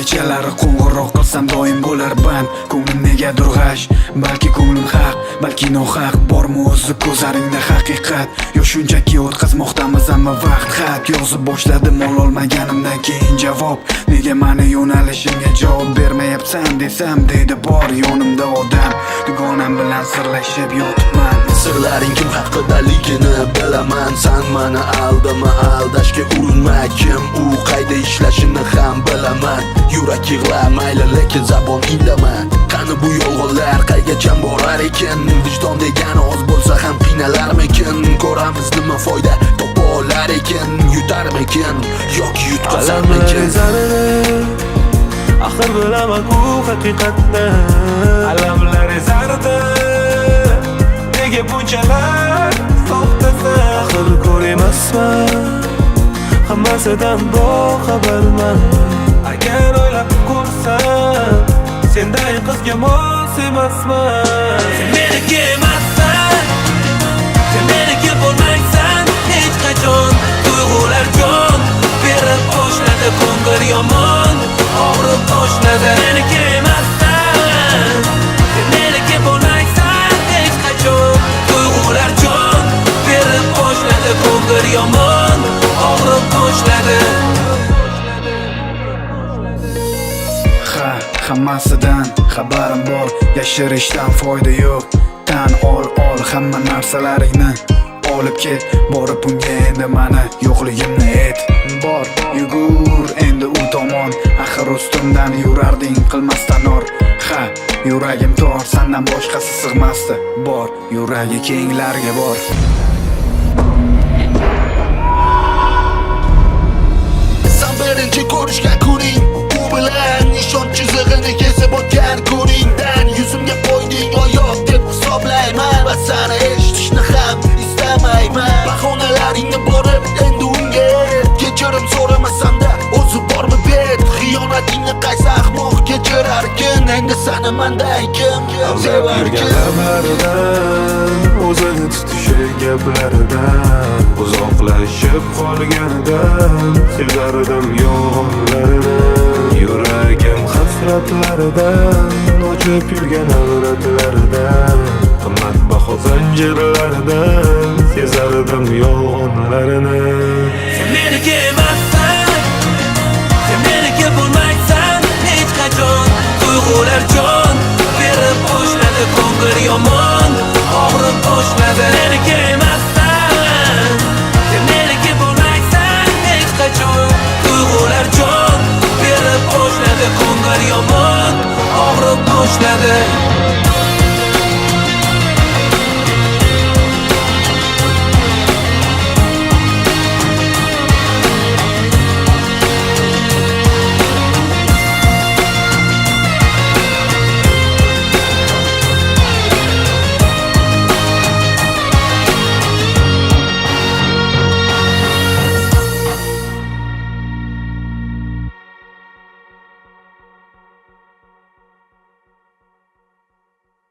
Kechalari qo'ng'iroq qilsam doim bo'lar band. Ko'nglim negadir g'ash, balki ko'nglim haq, balki nohaq. Bormi o'zi ko'zlaringda haqiqat, yo shunchaki o'tkazmoqdamiz hamma vaqt? Xat yozib boshladim ololmaganimdan keyin javob. Nega mani yo'nalishimga javob bermayapsan desam, deydi bor yonimda odam. Dugonam bilan sirlashib yotibman. Sirlaring kim haqidaligini bilaman. San mani aldama, aldashga urinma. Kim u qayda ishlashini ham bilaman. Yurak yig'lamayli lekin zabon indama. Qani bu yolg'onlar qaygacha borar ekan? Vijdon degan oz bo'lsa ham qiynalarmikin? Ko'ramiz nima foyda topa olar ekan? Yutarmikin yoki yutqazarmikin? Axir bilaman u haqiqatni. Alamlar ezardi, nega bunchalar soxtasan? Axir ko'rmasman, hammasidan boxabarman. Agar o'ylab ko'rsam, senday qizga mos emasman. Sen meniki emassan, sen meniki bo'lmaysan hech qachon. Tuyg'ular jon berib boshladi, ko'ngil yomon og'rib boshladi. Meniki emassan, sen meniki bo'lmaysan hech qachon. Tuyg'ular jon berib boshladi, ko'ngil yomon og'rib boshladi. Hammasidan xabarim bor, yashirishdan foyda yo'q. Tan ol hamma narsalaringni olib ket. Borib unga endi mani yo'qligimni ayt. Bor, yugur endi u tomon. Axir ustimdan yurarding qilmasdan or. Yuragim tor, sandan boshqasi sig'masdi. Bor, yuragi kenglarga bor. San birinchi ko'rishgan kuning, u bilan nishon chizig'ini kesib o'tgan kuningdan yuzimga qo'yding oyoq deb hisoblayman va seni eshitishni ham istamayman. Bahonalaringni borib endi unga kechirim so'ramasam-da o'zi bormi bet? Xiyonatingni qaysi ahmoq kechirarkin? Endi seni manday kim sevarkin? Lablaridan o'zini tutishi gaplaridan uzoqlashib qolganidan sezardim yolg'onlarini. Yuragim hasratlaridan ochib yurgan avratlaridan qimmatbaho zanjirlaridan sezardim yolg'onlarini. Sen meniki emassan, sen meniki bo'lmaysan hech qachon. Tuyg'ular jon berib boshladi, ko'ngil yomon og'rib boshladi. Meniki emassan, sen meniki bo'lmaysan hech qachon. Tuyg'ular jon berib boshladi, ko'ngil yomon og'rib boshladi.